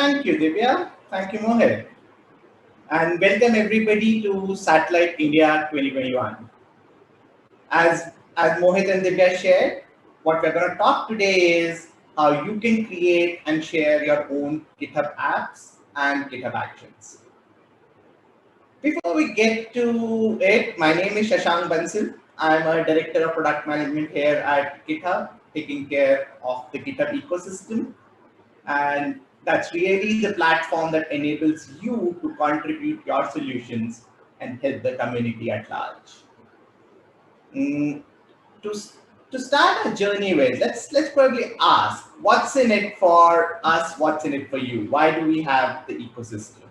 Thank you, Divya. Thank you, Mohit. And welcome everybody to Satellite India 2021. As Mohit and Divya shared, what we're going to talk today is how you can create and share your own GitHub apps and GitHub actions. Before we get to it, my name is Shashank Bansal. I'm a director of product management here at GitHub, taking care of the GitHub ecosystem. And that's really the platform that enables you to contribute your solutions and help the community at large. Mm, to, to start a journey with, let's probably ask what's in it for us, what's in it for you? Why do we have the ecosystem?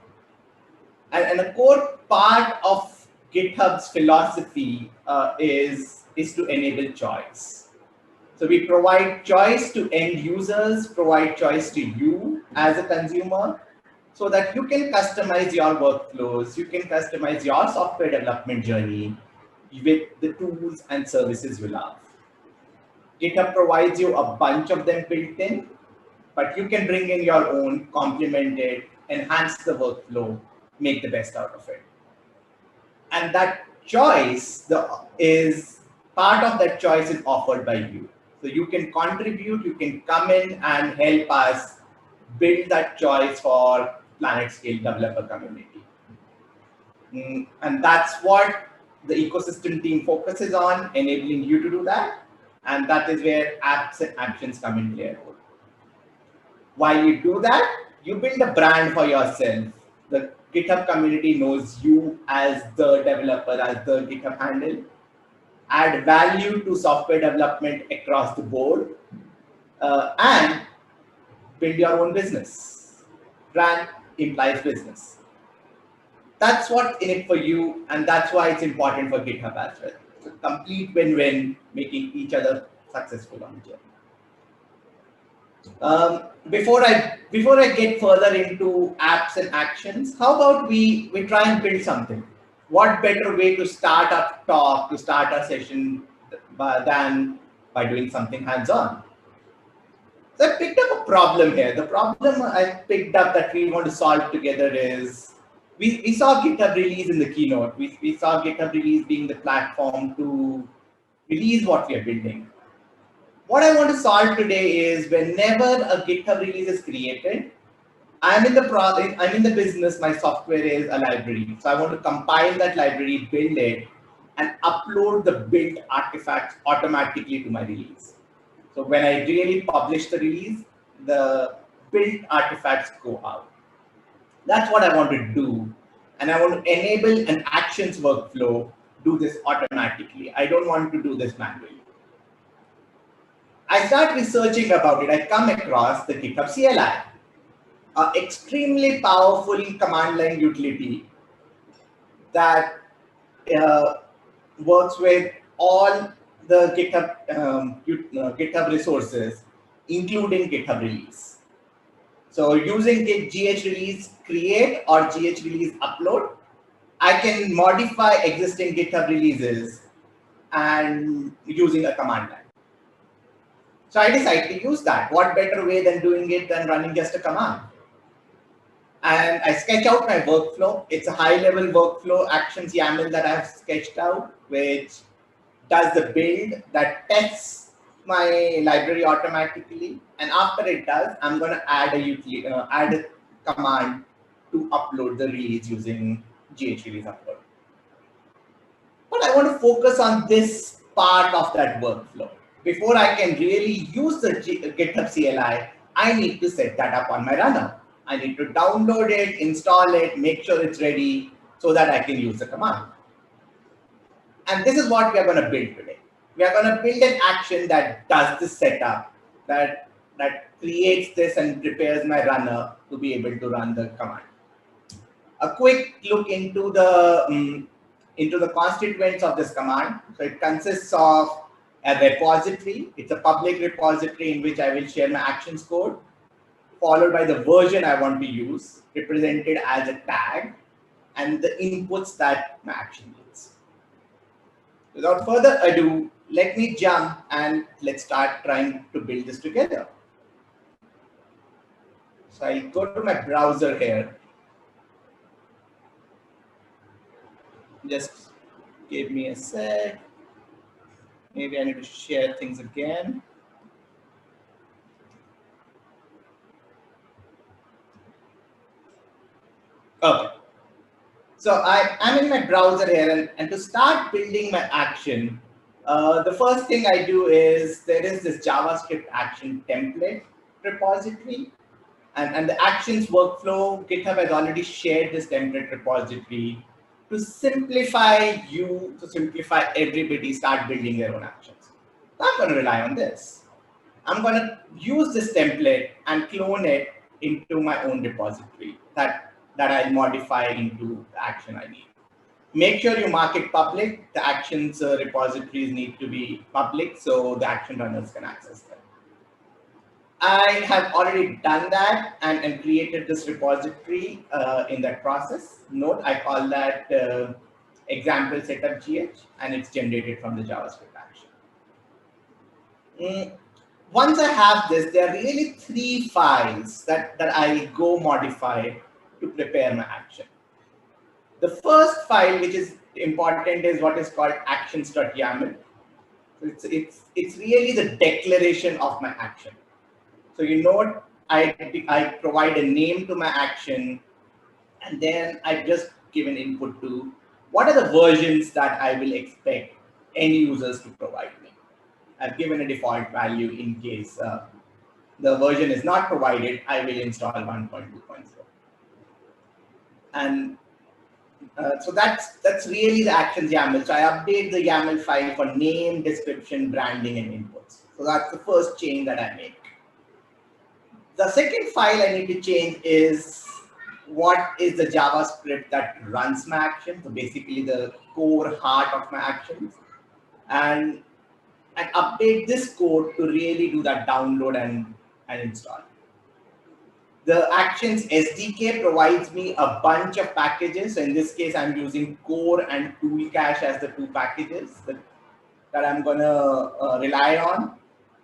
And a core part of GitHub's philosophy is to enable choice. So we provide choice to end users, provide choice to you as a consumer, so that you can customize your workflows, you can customize your software development journey with the tools and services you love. GitHub provides you a bunch of them built in, but you can bring in your own, complement it, enhance the workflow, make the best out of it. And that choice is part of that choice is offered by you. So you can contribute, you can come in and help us build that choice for planet scale developer community. And that's what the ecosystem team focuses on, enabling you to do that. And that is where apps and actions come in play. While you do that, you build a brand for yourself. The GitHub community knows you as the developer, as the GitHub handle. Add value to software development across the board, and build your own business. Brand implies business. That's what's in it for you, and that's why it's important for GitHub as well. It's a complete win-win, making each other successful on the journey. Before I get further into apps and actions, how about we try and build something? What better way to start a talk, to start a session than by doing something hands-on? So I picked up a problem here. The problem I picked up that we want to solve together is we saw GitHub release in the keynote. We saw GitHub release being the platform to release what we are building. What I want to solve today is whenever a GitHub release is created, I'm in the business, my software is a library. So I want to compile that library, build it, and upload the built artifacts automatically to my release. So when I really publish the release, the built artifacts go out. That's what I want to do. And I want to enable an actions workflow, do this automatically. I don't want to do this manually. I start researching about it. I come across the GitHub CLI, an extremely powerful command line utility that works with all the GitHub resources, including GitHub release. So using GH release create or GH release upload, I can modify existing GitHub releases and using a command line. So I decided to use that. What better way than doing it than running just a command? And I sketch out my workflow. It's a high-level workflow actions YAML that I've sketched out, which does the build that tests my library automatically. And after it does, I'm going to add a command to upload the release using GH release upload. But I want to focus on this part of that workflow. Before I can really use the GitHub CLI, I need to set that up on my runner. I need to download it, install it, make sure it's ready so that I can use the command. And this is what we are going to build today. We are going to build an action that does this setup, that creates this and prepares my runner to be able to run the command. A quick look into the constituents of this command. So it consists of a repository. It's a public repository in which I will share my actions code, followed by the version I want to use, represented as a tag, and the inputs that my action needs. Without further ado, let me jump and let's start trying to build this together. So So I'll go to my browser here. Just give me a sec. Maybe I need to share things again. Okay. So I'm in my browser here, and to start building my action, the first thing I do is there is this JavaScript action template repository, and the actions workflow. GitHub has already shared this template repository to simplify everybody start building their own actions. So I'm going to rely on this. I'm going to use this template and clone it into my own repository that I'll modify into the action I need. Make sure you mark it public. The actions repositories need to be public so the action runners can access them. I have already done that and created this repository in that process. Note, I call that example setup.gh, and it's generated from the JavaScript action. Once I have this, there are really 3 files that I go modify to prepare my action. The first file, which is important, is what is called actions.yaml. So it's really the declaration of my action. So you note I provide a name to my action, and then I just give an input to what are the versions that I will expect end users to provide me. I've given a default value in case the version is not provided, I will install 1.2.0. And so that's really the actions YAML. So I update the YAML file for name, description, branding, and inputs. So that's the first change that I make. The second file I need to change is what is the JavaScript that runs my action. So basically the core heart of my actions. And update this code to really do that download and install. The Actions SDK provides me a bunch of packages. So in this case, I'm using Core and Toolcache as the 2 packages that I'm going to rely on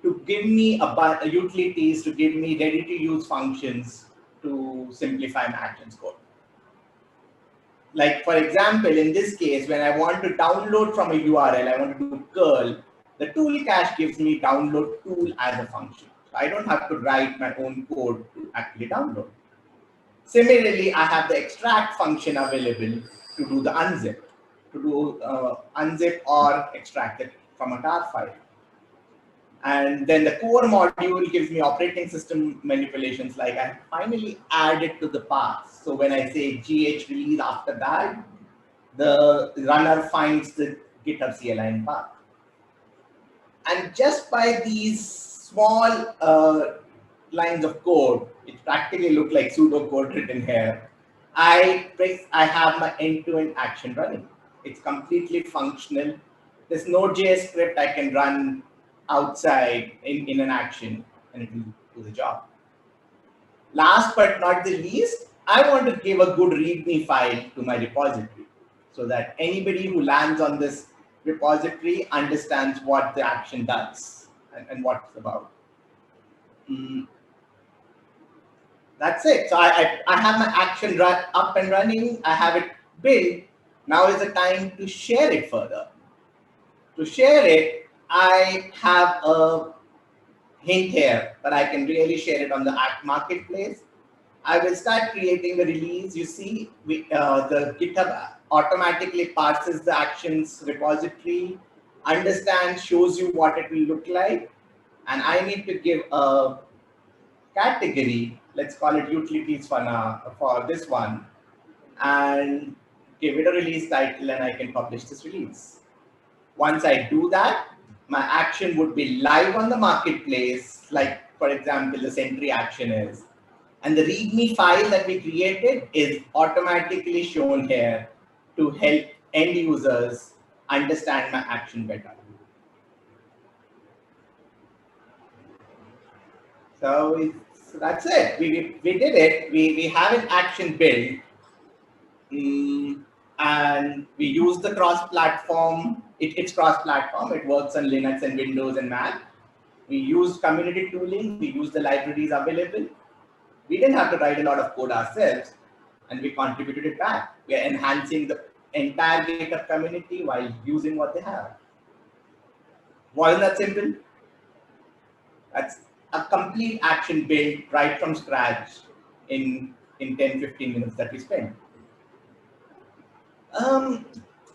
to give me a utilities, to give me ready-to-use functions to simplify my actions code. Like, for example, in this case, when I want to download from a URL, I want to do curl, the Toolcache gives me download tool as a function. So I don't have to write my own code to actually download. Similarly, I have the extract function available to do the unzip, to do unzip or extract it from a tar file. And then the core module gives me operating system manipulations, like I finally add it to the path. So when I say gh release after that, the runner finds the GitHub CLI path. And just by these small lines of code, it practically look like pseudocode written here, I have my end-to-end action running. It's completely functional. There's Node.js script I can run outside in an action, and it will do the job. Last but not the least, I want to give a good README file to my repository so that anybody who lands on this repository understands what the action does and what it's about. That's it. So I have my action up and running. I have it built. Now is the time to share it further. To share it, I have a hint here, but I can really share it on the marketplace. I will start creating the release. You see, the GitHub automatically parses the actions repository, understands, shows you what it will look like. And I need to give a category, let's call it utilities for now, for this one, and give it a release title, and I can publish this release. Once I do that, my action would be live on the marketplace, like, for example, the Sentry action is. And the README file that we created is automatically shown here to help end users understand my action better. So that's it. We did it. We have an action built. And we use the cross-platform. It's cross-platform. It works on Linux and Windows and Mac. We used community tooling. We use the libraries available. We didn't have to write a lot of code ourselves, and we contributed it back. We are enhancing the entire GitHub community while using what they have. Wasn't that simple? That's a complete action built right from scratch in 10-15 minutes that we spent.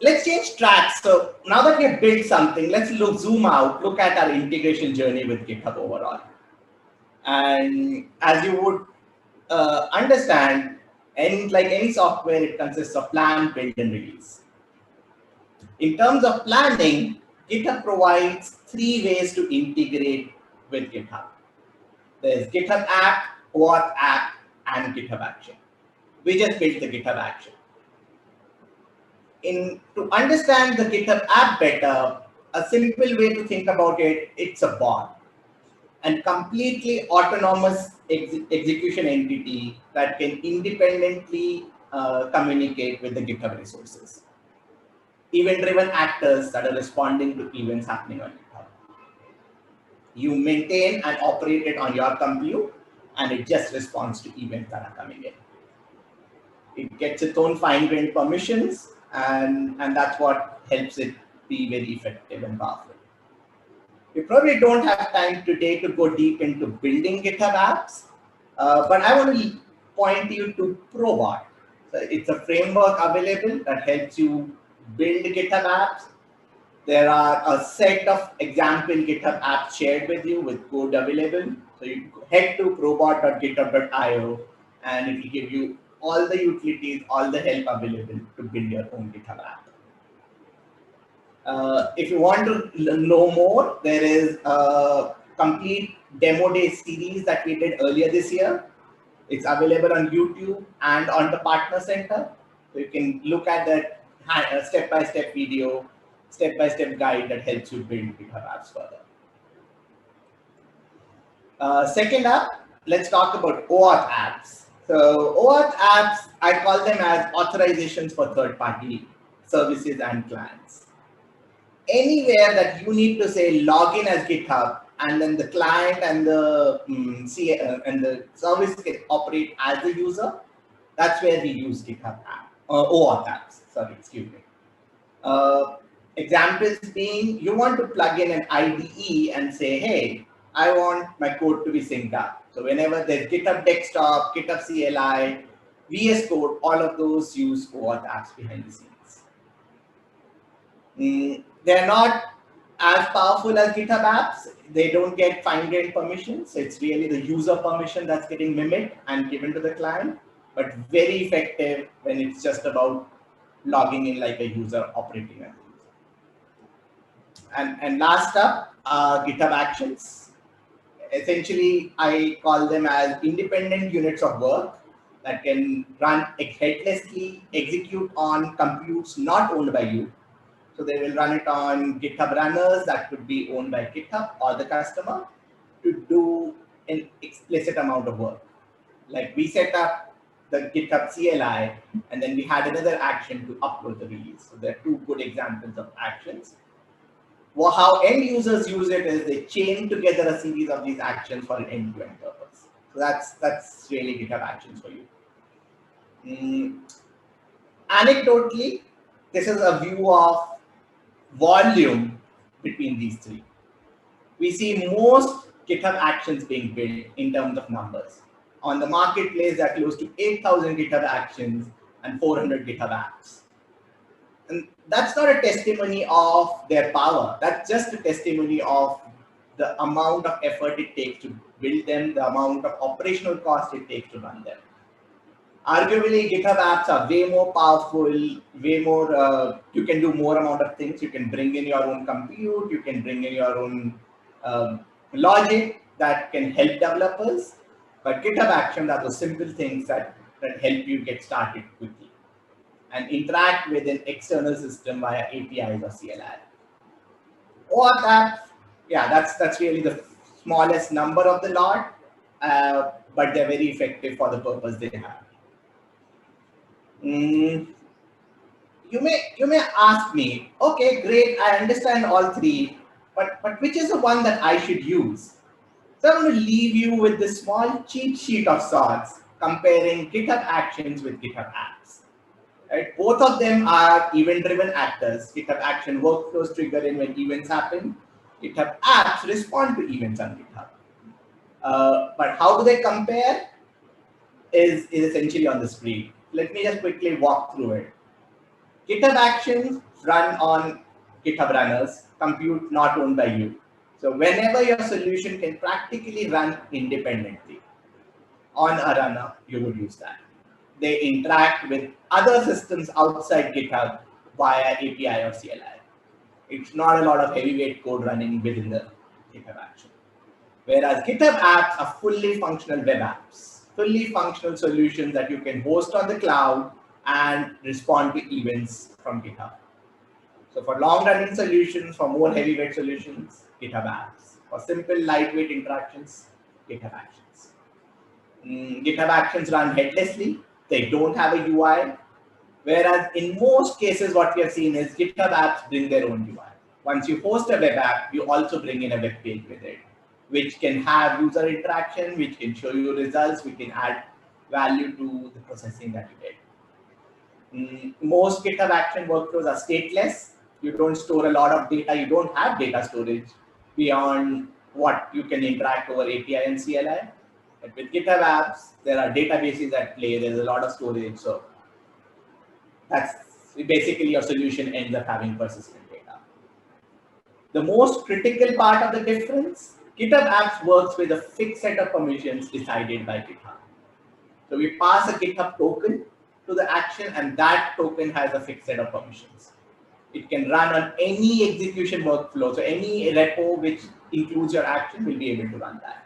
Let's change tracks. So now that we have built something, let's zoom out, look at our integration journey with GitHub overall. And as you would understand, and like any software, it consists of plan, build, and release. In terms of planning, GitHub provides 3 ways to integrate with GitHub. There's GitHub app, OAuth app, and GitHub action. We just built the GitHub action. To understand the GitHub app better, a simple way to think about it, it's a bot and completely autonomous execution entity that can independently communicate with the GitHub resources. Event-driven actors that are responding to events happening on GitHub. You maintain and operate it on your compute, and it just responds to events that are coming in. It gets its own fine-grained permissions, and that's what helps it be very effective and powerful. We probably don't have time today to go deep into building GitHub apps, but I want to point you to Probot. So it's a framework available that helps you build GitHub apps. There are a set of example GitHub apps shared with you with code available. So you head to probot.github.io and it will give you all the utilities, all the help available to build your own GitHub app. If you want to know more, there is a complete demo day series that we did earlier this year. It's available on YouTube and on the Partner Center. So you can look at that step-by-step video, step-by-step guide that helps you build GitHub apps further. Second up, let's talk about OAuth apps. So OAuth apps, I call them as authorizations for third-party services and clients. Anywhere that you need to say login as GitHub, and then the client and the service can operate as the user, that's where we use GitHub app, OAuth apps. Sorry, excuse me. Examples being, you want to plug in an IDE and say, hey, I want my code to be synced up. So whenever there's GitHub Desktop, GitHub CLI, VS Code, all of those use OAuth apps behind the scenes. They're not as powerful as GitHub apps. They don't get fine-grained permissions. It's really the user permission that's getting mimicked and given to the client, but very effective when it's just about logging in like a user, operating as a user. And last up, GitHub Actions. Essentially, I call them as independent units of work that can run headlessly, execute on computes not owned by you. So they will run it on GitHub runners that could be owned by GitHub or the customer to do an explicit amount of work. Like we set up the GitHub CLI, and then we had another action to upload the release. So there are 2 good examples of actions. Well, how end users use it is they chain together a series of these actions for an end-to-end purpose. So that's really GitHub Actions for you. Anecdotally, this is a view of volume between these 3. We see most GitHub Actions being built in terms of numbers. On the marketplace, there are close to 8,000 GitHub Actions and 400 GitHub apps. And that's not a testimony of their power. That's just a testimony of the amount of effort it takes to build them, the amount of operational cost it takes to run them. Arguably, GitHub apps are way more powerful, way more, you can do more amount of things. You can bring in your own compute, you can bring in your own logic that can help developers. But GitHub Actions are those simple things that help you get started quickly and interact with an external system via APIs or CLI. OAuth apps, yeah, that's really the smallest number of the lot, but they're very effective for the purpose they have. You may ask me, okay, great, I understand all 3, but which is the one that I should use? So I'm going to leave you with this small cheat sheet of sorts comparing GitHub Actions with GitHub Apps. Right? Both of them are event-driven actors. GitHub Action workflows trigger in when events happen. GitHub Apps respond to events on GitHub. But how do they compare is essentially on the screen. Let me just quickly walk through it. GitHub Actions run on GitHub runners, compute not owned by you. So whenever your solution can practically run independently on a runner, you would use that. They interact with other systems outside GitHub via API or CLI. It's not a lot of heavyweight code running within the GitHub Action. Whereas GitHub Apps are fully functional web apps, fully functional solutions that you can host on the cloud and respond to events from GitHub. So for long-running solutions, for more heavyweight solutions, GitHub Apps. For simple, lightweight interactions, GitHub Actions. GitHub Actions run headlessly. They don't have a UI. Whereas in most cases, what we have seen is GitHub Apps bring their own UI. Once you host a web app, you also bring in a web page with it, which can have user interaction, which can show you results, we can add value to the processing that you get. Most GitHub Action workflows are stateless. You don't store a lot of data. You don't have data storage beyond what you can interact over API and CLI. But with GitHub Apps, there are databases at play. There's a lot of storage. So that's basically your solution ends up having persistent data. The most critical part of the difference, GitHub Apps works with a fixed set of permissions decided by GitHub. So we pass a GitHub token to the action, and that token has a fixed set of permissions. It can run on any execution workflow. So any repo which includes your action will be able to run that.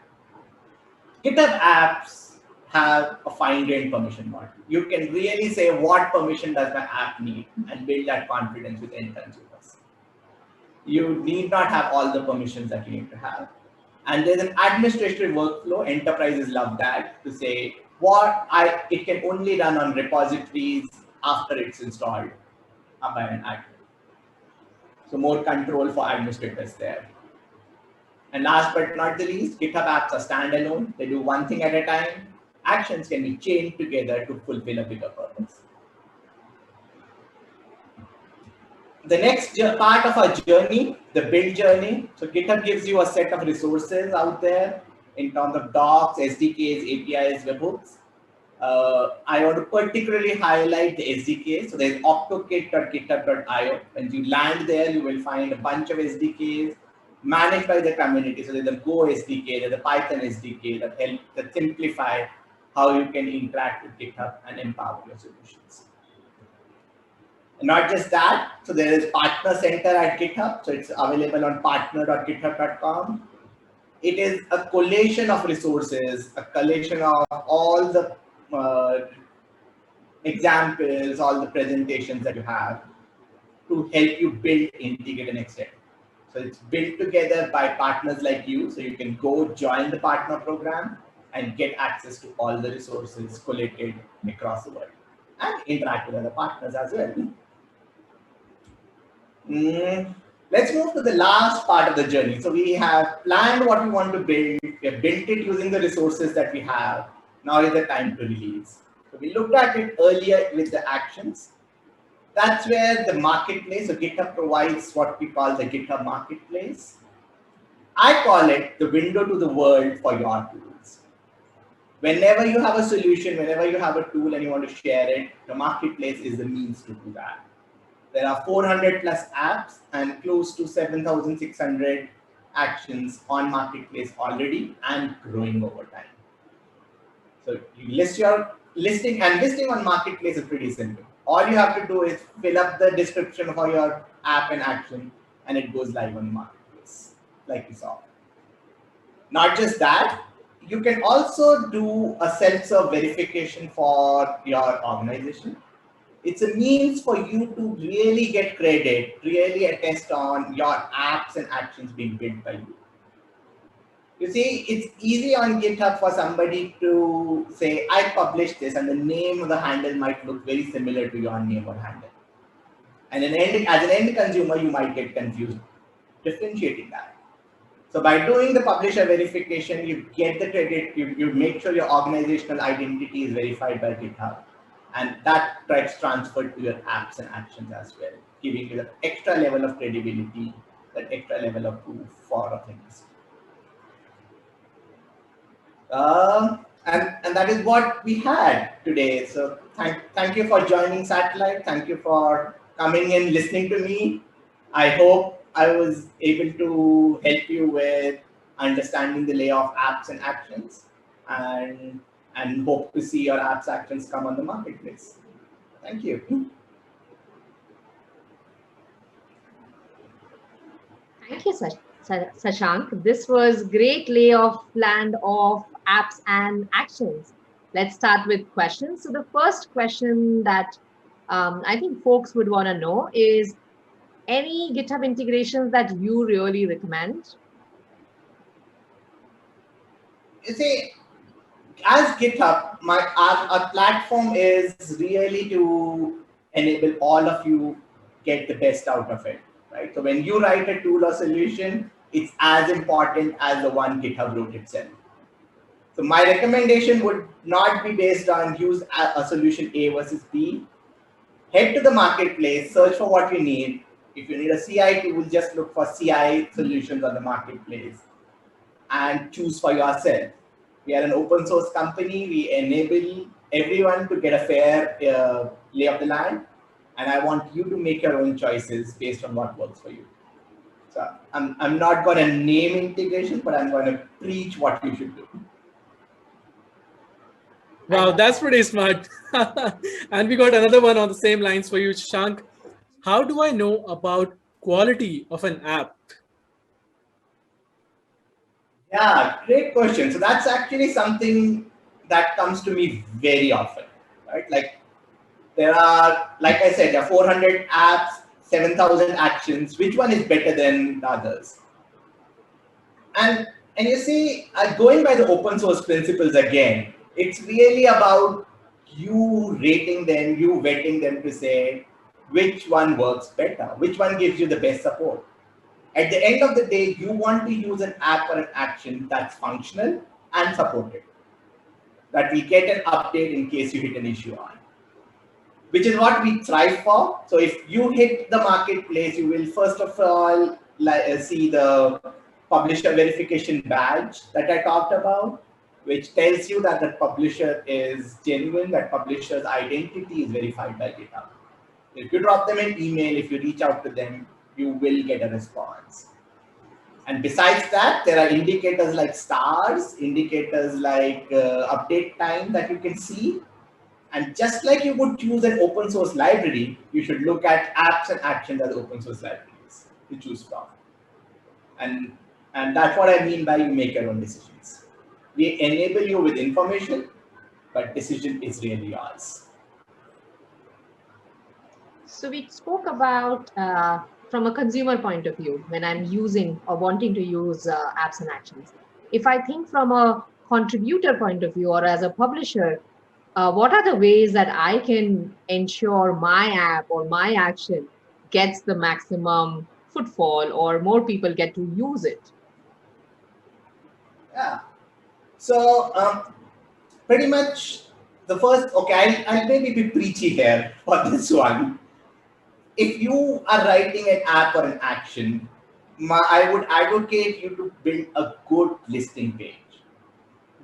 GitHub Apps have a fine-grained permission model. You can really say what permission does my app need and build that confidence with end consumers. You need not have all the permissions that you need to have. And there's an administrative workflow. Enterprises love that to say it can only run on repositories after it's installed by an admin. So more control for administrators there. And last but not the least, GitHub Apps are standalone. They do one thing at a time. Actions can be chained together to fulfill a bigger purpose. The next part of our journey, the build journey. So GitHub gives you a set of resources out there in terms of docs, SDKs, APIs, webhooks. I want to particularly highlight the SDKs. So there's octokit.github.io. When you land there, you will find a bunch of SDKs managed by the community. So there's a Go SDK, there's a Python SDK that simplify how you can interact with GitHub and empower your solutions. And not just that, so there is Partner Center at GitHub. So it's available on partner.github.com. It is a collation of resources, a collation of all the examples, all the presentations that you have to help you build, integrate, and extend. So it's built together by partners like you. So you can go join the partner program and get access to all the resources collated across the world and interact with other partners as well. Let's move to the last part of the journey. So we have planned what we want to build. We have built it using the resources that we have. Now is the time to release. So we looked at it earlier with the actions. That's where the marketplace, so GitHub provides what we call the GitHub marketplace. I call it the window to the world for your tools. Whenever you have a solution, whenever you have a tool and you want to share it, the marketplace is the means to do that. There are 400 plus apps and close to 7,600 actions on marketplace already and growing over time. So you list your listing, and listing on marketplace is pretty simple. All you have to do is fill up the description for your app and action, and it goes live on the marketplace, like we saw. Not just that, you can also do a self-serve verification for your organization. It's a means for you to really get credit, really attest on your apps and actions being built by you. You see, it's easy on GitHub for somebody to say, I published this, and the name of the handle might look very similar to your name or handle. And as an end consumer, you might get confused differentiating that. So by doing the publisher verification, you get the credit, you make sure your organizational identity is verified by GitHub. And that gets transferred to your apps and actions as well, giving you that extra level of credibility, that extra level of proof for authenticity. And that is what we had today. So thank you for joining Satellite. Thank you for coming in, listening to me. I hope I was able to help you with understanding the layer of apps and actions, and hope to see your apps actions come on the marketplace. Thank you. Thank you, Sashank. This was great lay of land of apps and actions. Let's start with questions. So the first question that I think folks would want to know is, any GitHub integrations that you really recommend? You see, as GitHub, our platform is really to enable all of you get the best out of it, right? So when you write a tool or solution, it's as important as the one GitHub wrote itself. So my recommendation would not be based on use a solution A versus B. Head to the marketplace, search for what you need. If you need a CI tool, just look for CI solutions on the marketplace and choose for yourself. We are an open source company. We enable everyone to get a fair lay of the land. And I want you to make your own choices based on what works for you. So I'm not going to name integration, but I'm going to preach what you should do. Wow, that's pretty smart. And we got another one on the same lines for you, Shank. How do I know about quality of an app? Yeah, great question. So that's actually something that comes to me very often, right? Like there are, like I said, there are 400 apps, 7,000 actions. Which one is better than the others? And you see, going by the open source principles again, it's really about you rating them, you vetting them to say which one works better, which one gives you the best support. At the end of the day, you want to use an app or an action that's functional and supported, that will get an update in case you hit an issue on, which is what we thrive for. So if you hit the marketplace, you will first of all see the publisher verification badge that I talked about, which tells you that the publisher is genuine, that publisher's identity is verified by GitHub. If you drop them an email, if you reach out to them, you will get a response. And besides that, there are indicators like stars, indicators like update time that you can see. And just like you would choose an open source library, you should look at apps and actions as open source libraries to choose from. And that's what I mean by you make your own decisions. We enable you with information, but decision is really yours. So we spoke about from a consumer point of view, when I'm using or wanting to use apps and actions. If I think from a contributor point of view or as a publisher, what are the ways that I can ensure my app or my action gets the maximum footfall or more people get to use it? Yeah. So pretty much the first, okay, I'll maybe be preachy here for this one. If you are writing an app or an action, I would advocate you to build a good listing page.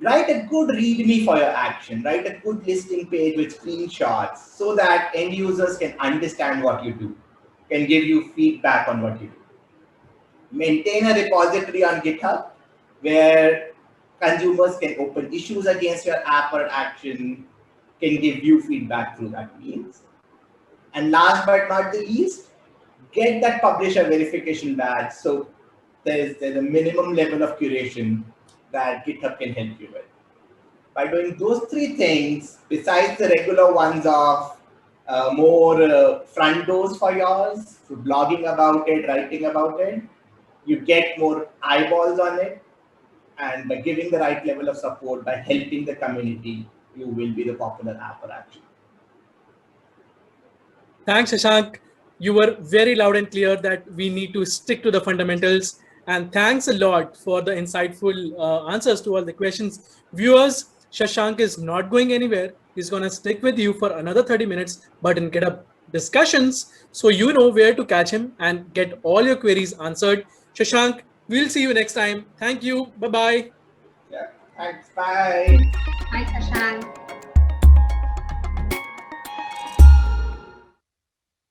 Write a good README for your action. Write a good listing page with screenshots so that end users can understand what you do, can give you feedback on what you do. Maintain a repository on GitHub where consumers can open issues against your app or action, can give you feedback through that means. And last but not the least, get that publisher verification badge. So there's a minimum level of curation that GitHub can help you with. By doing those three things, besides the regular ones of more front doors for yours, so blogging about it, writing about it, you get more eyeballs on it. And by giving the right level of support, by helping the community, you will be the popular app or action. Thanks, Shashank. You were very loud and clear that we need to stick to the fundamentals And thanks a lot for the insightful answers to all the questions. Viewers, Shashank is not going anywhere. He's going to stick with you for another 30 minutes, but in GitHub discussions, so you know where to catch him and get all your queries answered. Shashank, we'll see you next time. Thank you. Bye-bye. Yeah. Thanks. Bye. Hi, Shashank.